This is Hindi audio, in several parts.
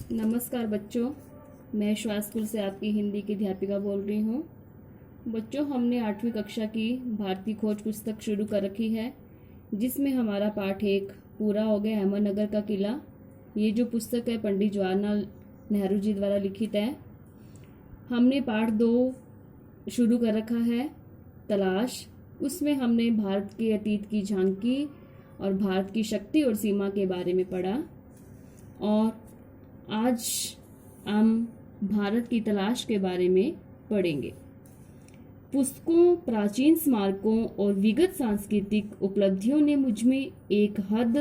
नमस्कार बच्चों, मैं श्वास स्कूल से आपकी हिंदी की अध्यापिका बोल रही हूँ। बच्चों, हमने 8वीं कक्षा की भारतीय खोज पुस्तक शुरू कर रखी है, जिसमें हमारा पाठ 1 पूरा हो गया, अहमदनगर का किला। ये जो पुस्तक है पंडित जवाहरलाल नेहरू जी द्वारा लिखित है। हमने पाठ 2 शुरू कर रखा है, तलाश। उसमें हमने भारत के अतीत की झांकी और भारत की शक्ति और सीमा के बारे में पढ़ा। और आज हम भारत की तलाश के बारे में पढ़ेंगे। पुस्तकों, प्राचीन स्मारकों और विगत सांस्कृतिक उपलब्धियों ने मुझ में एक हद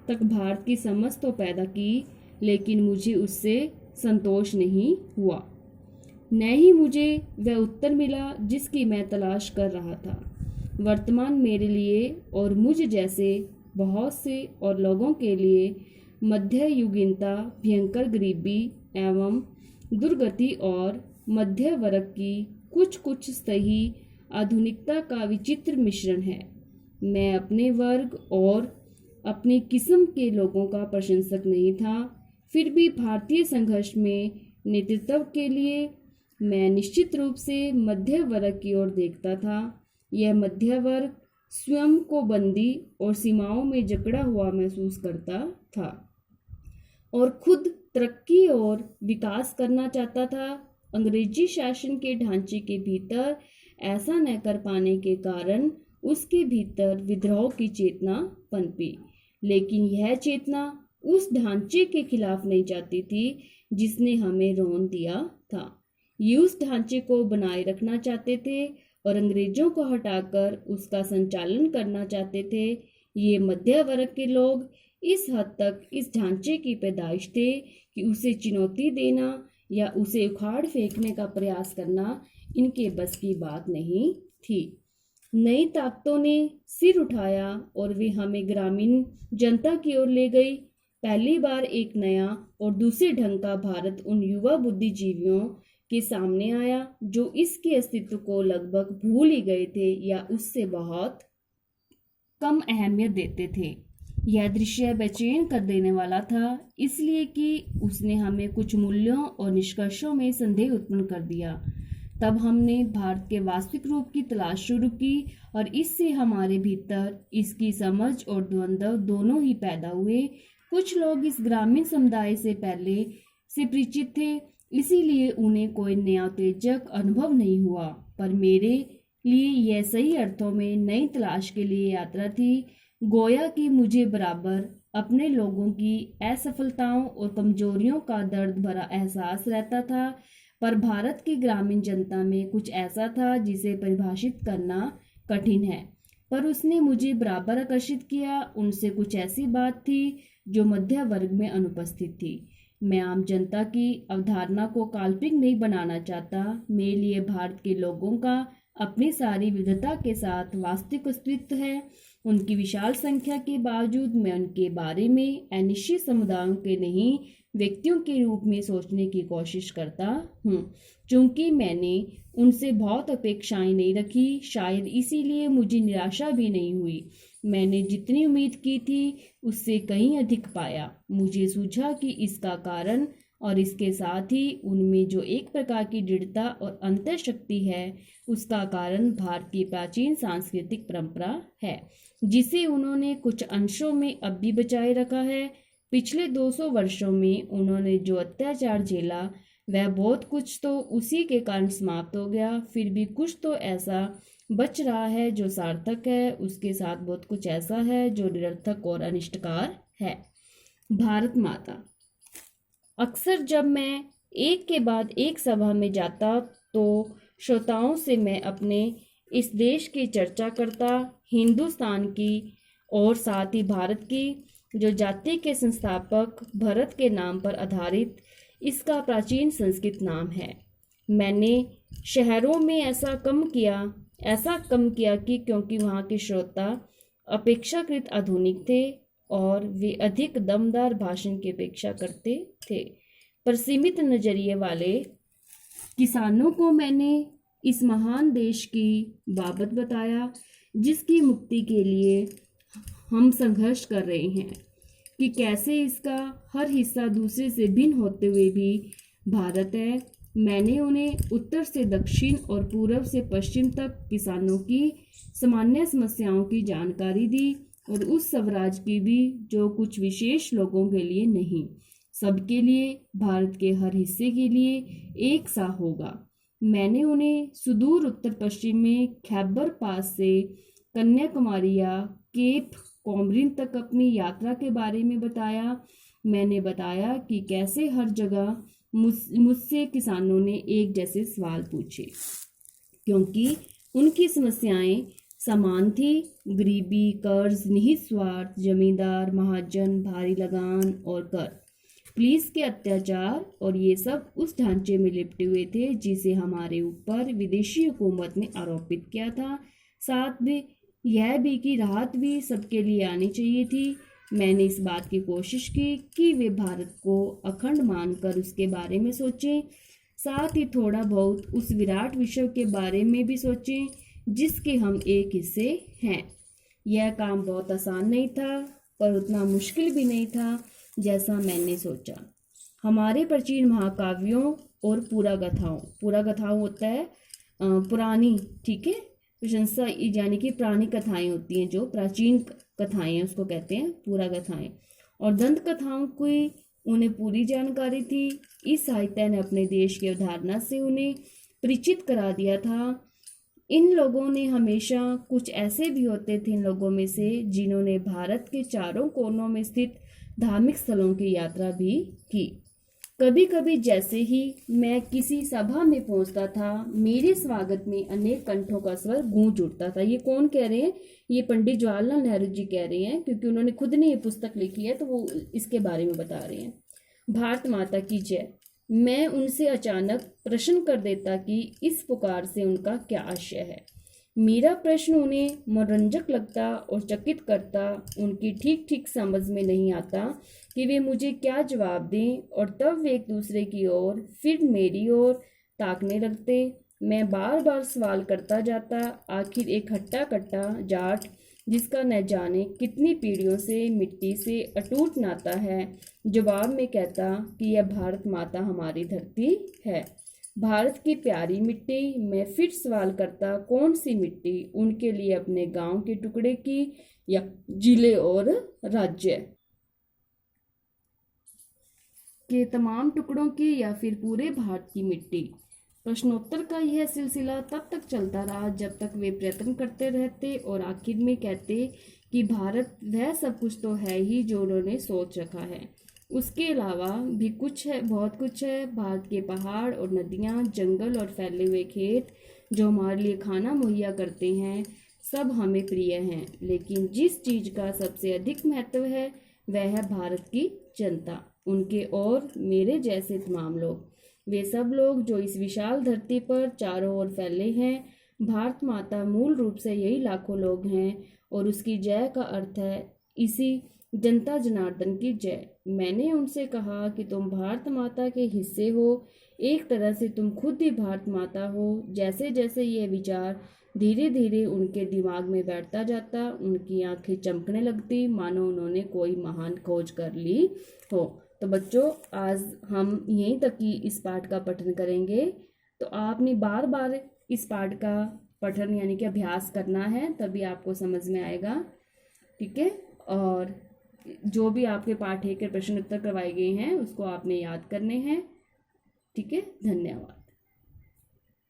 तक भारत की समझ तो पैदा की, लेकिन मुझे उससे संतोष नहीं हुआ। न ही मुझे वह उत्तर मिला जिसकी मैं तलाश कर रहा था। वर्तमान मेरे लिए और मुझ जैसे बहुत से और लोगों के लिए मध्ययुगीनता, भयंकर गरीबी एवं दुर्गति और मध्य वर्ग की कुछ सही आधुनिकता का विचित्र मिश्रण है। मैं अपने वर्ग और अपनी किस्म के लोगों का प्रशंसक नहीं था, फिर भी भारतीय संघर्ष में नेतृत्व के लिए मैं निश्चित रूप से मध्य वर्ग की ओर देखता था। यह मध्य वर्ग स्वयं को बंदी और सीमाओं में जकड़ा हुआ महसूस करता था और खुद तरक्की और विकास करना चाहता था। अंग्रेजी शासन के ढांचे के भीतर ऐसा न कर पाने के कारण उसके भीतर विद्रोह की चेतना पनपी, लेकिन यह चेतना उस ढांचे के खिलाफ नहीं जाती थी जिसने हमें रोन दिया था। ये उस ढांचे को बनाए रखना चाहते थे और अंग्रेजों को हटाकर उसका संचालन करना चाहते थे। ये मध्य वर्ग के लोग इस हद तक इस ढांचे की पैदाइश थे कि उसे चुनौती देना या उसे उखाड़ फेंकने का प्रयास करना इनके बस की बात नहीं थी। नई ताकतों ने सिर उठाया और वे हमें ग्रामीण जनता की ओर ले गई। पहली बार एक नया और दूसरे ढंग का भारत उन युवा बुद्धिजीवियों के सामने आया जो इसके अस्तित्व को लगभग भूल ही गए थे या उससे बहुत कम अहमियत देते थे। यह दृश्य बेचैन कर देने वाला था, इसलिए कि उसने हमें कुछ मूल्यों और निष्कर्षों में संदेह उत्पन्न कर दिया। तब हमने भारत के वास्तविक रूप की तलाश शुरू की और इससे हमारे भीतर इसकी समझ और द्वंद्व दोनों ही पैदा हुए। कुछ लोग इस ग्रामीण समुदाय से पहले से परिचित थे, इसीलिए उन्हें कोई नया उत्तेजक अनुभव नहीं हुआ, पर मेरे लिए यह सही अर्थों में नई तलाश के लिए यात्रा थी। गोया कि मुझे बराबर अपने लोगों की असफलताओं और कमजोरियों का दर्द भरा एहसास रहता था, पर भारत की ग्रामीण जनता में कुछ ऐसा था जिसे परिभाषित करना कठिन है, पर उसने मुझे बराबर आकर्षित किया। उनसे कुछ ऐसी बात थी जो मध्य वर्ग में अनुपस्थित थी। मैं आम जनता की अवधारणा को काल्पनिक नहीं बनाना चाहता। मेरे लिए भारत के लोगों का अपनी सारी विविधता के साथ वास्तविक अस्तित्व है। उनकी विशाल संख्या के बावजूद मैं उनके बारे में अनिश्चित समुदायों के नहीं, व्यक्तियों के रूप में सोचने की कोशिश करता हूँ। चूंकि मैंने उनसे बहुत अपेक्षाएं नहीं रखी, शायद इसीलिए मुझे निराशा भी नहीं हुई। मैंने जितनी उम्मीद की थी उससे कहीं अधिक पाया। मुझे सूझा कि इसका कारण और इसके साथ ही उनमें जो एक प्रकार की दृढ़ता और अंतर्शक्ति है, उसका कारण भारत की प्राचीन सांस्कृतिक परंपरा है, जिसे उन्होंने कुछ अंशों में अब भी बचाए रखा है। पिछले 200 वर्षों में उन्होंने जो अत्याचार झेला वह बहुत कुछ तो उसी के कारण समाप्त हो गया, फिर भी कुछ तो ऐसा बच रहा है जो सार्थक है। उसके साथ बहुत कुछ ऐसा है जो निरर्थक और अनिष्टकार है। भारत माता। अक्सर जब मैं एक के बाद एक सभा में जाता तो श्रोताओं से मैं अपने इस देश की चर्चा करता, हिंदुस्तान की और साथ ही भारत की जो जाति के संस्थापक भरत के नाम पर आधारित इसका प्राचीन संस्कृत नाम है। मैंने शहरों में ऐसा कम किया कि क्योंकि वहाँ के श्रोता अपेक्षाकृत आधुनिक थे और वे अधिक दमदार भाषण की अपेक्षा करते थे। पर सीमित नजरिए वाले किसानों को मैंने इस महान देश की बाबत बताया जिसकी मुक्ति के लिए हम संघर्ष कर रहे हैं। कि कैसे इसका हर हिस्सा दूसरे से भिन्न होते हुए भी भारत है। मैंने उन्हें उत्तर से दक्षिण और पूर्व से पश्चिम तक किसानों की सामान्य समस्याओं की जानकारी दी, और उस स्वराज की भी जो कुछ विशेष लोगों के लिए नहीं, सबके लिए, भारत के हर हिस्से के लिए एक सा होगा। मैंने उन्हें सुदूर उत्तर पश्चिम में खैबर पास से कन्याकुमारी या केप कॉमरिन तक अपनी यात्रा के बारे में बताया। मैंने बताया कि कैसे हर जगह मुझसे किसानों ने एक जैसे सवाल पूछे, क्योंकि उनकी समस्याएं समान थी। गरीबी, कर्ज, निहित स्वार्थ, जमींदार, महाजन, भारी लगान और कर, पुलिस के अत्याचार, और ये सब उस ढांचे में लिपटे हुए थे जिसे हमारे ऊपर विदेशी हुकूमत ने आरोपित किया था। साथ में यह भी कि राहत भी सबके लिए आनी चाहिए थी। मैंने इस बात की कोशिश की कि वे भारत को अखंड मानकर उसके बारे में सोचें, साथ ही थोड़ा बहुत उस विराट विश्व के बारे में भी सोचें जिसके हम एक हिस्से हैं। यह काम बहुत आसान नहीं था, पर उतना मुश्किल भी नहीं था जैसा मैंने सोचा। हमारे प्राचीन महाकाव्यों और पुरागाथाओं होता है पुरानी, ठीक है, प्रशंसा यानी कि पुरानी कथाएं होती हैं, जो प्राचीन कथाएं हैं उसको कहते हैं पुरागाथाएं, और दंत कथाओं की उन्हें पूरी जानकारी थी। इस साहित्य ने अपने देश की अवधारणा से उन्हें परिचित करा दिया था। इन लोगों ने हमेशा, कुछ ऐसे भी होते थे इन लोगों में से जिन्होंने भारत के चारों कोनों में स्थित धार्मिक स्थलों की यात्रा भी की। कभी कभी जैसे ही मैं किसी सभा में पहुंचता था, मेरे स्वागत में अनेक कंठों का स्वर गूंज उठता था। ये कौन कह रहे हैं? ये पंडित जवाहरलाल नेहरू जी कह रहे हैं, क्योंकि उन्होंने खुद ने ये पुस्तक लिखी है, तो वो इसके बारे में बता रहे हैं। भारत माता की जय। मैं उनसे अचानक प्रश्न कर देता कि इस पुकार से उनका क्या आशय है। मेरा प्रश्न उन्हें मनोरंजक लगता और चकित करता। उनकी ठीक ठीक समझ में नहीं आता कि वे मुझे क्या जवाब दें, और तब वे एक दूसरे की ओर, फिर मेरी ओर ताकने लगते। मैं बार बार सवाल करता जाता। आखिर एक हट्टा कट्टा जाट, जिसका न जाने कितनी पीढ़ियों से मिट्टी से अटूट नाता है, जवाब में कहता कि यह भारत माता हमारी धरती है, भारत की प्यारी मिट्टी। मैं फिर सवाल करता, कौन सी मिट्टी? उनके लिए अपने गांव के टुकड़े की, या जिले और राज्य के तमाम टुकड़ों की, या फिर पूरे भारत की मिट्टी? प्रश्नोत्तर का यह सिलसिला तब तक चलता रहा जब तक वे प्रयत्न करते रहते और आखिर में कहते कि भारत वह सब कुछ तो है ही जो उन्होंने सोच रखा है। उसके अलावा भी कुछ है, बहुत कुछ है। भारत के पहाड़ और नदियाँ, जंगल और फैले हुए खेत जो हमारे लिए खाना मुहैया करते हैं, सब हमें प्रिय हैं। लेकिन जिस चीज़ का सबसे अधिक महत्व है वह है भारत की जनता, उनके और मेरे जैसे तमाम लोग, वे सब लोग जो इस विशाल धरती पर चारों ओर फैले हैं। भारत माता मूल रूप से यही लाखों लोग हैं, और उसकी जय का अर्थ है इसी जनता जनार्दन की जय। मैंने उनसे कहा कि तुम भारत माता के हिस्से हो, एक तरह से तुम खुद ही भारत माता हो। जैसे जैसे यह विचार धीरे धीरे उनके दिमाग में बैठता जाता, उनकी आंखें चमकने लगती, मानो उन्होंने कोई महान खोज कर ली हो। तो बच्चों, आज हम यहीं तक ही इस पाठ का पठन करेंगे। तो आपने बार बार इस पाठ का पठन यानी कि अभ्यास करना है, तभी आपको समझ में आएगा, ठीक है। और जो भी आपके पाठ के प्रश्न उत्तर करवाए गए हैं उसको आपने याद करने हैं, ठीक है। धन्यवाद।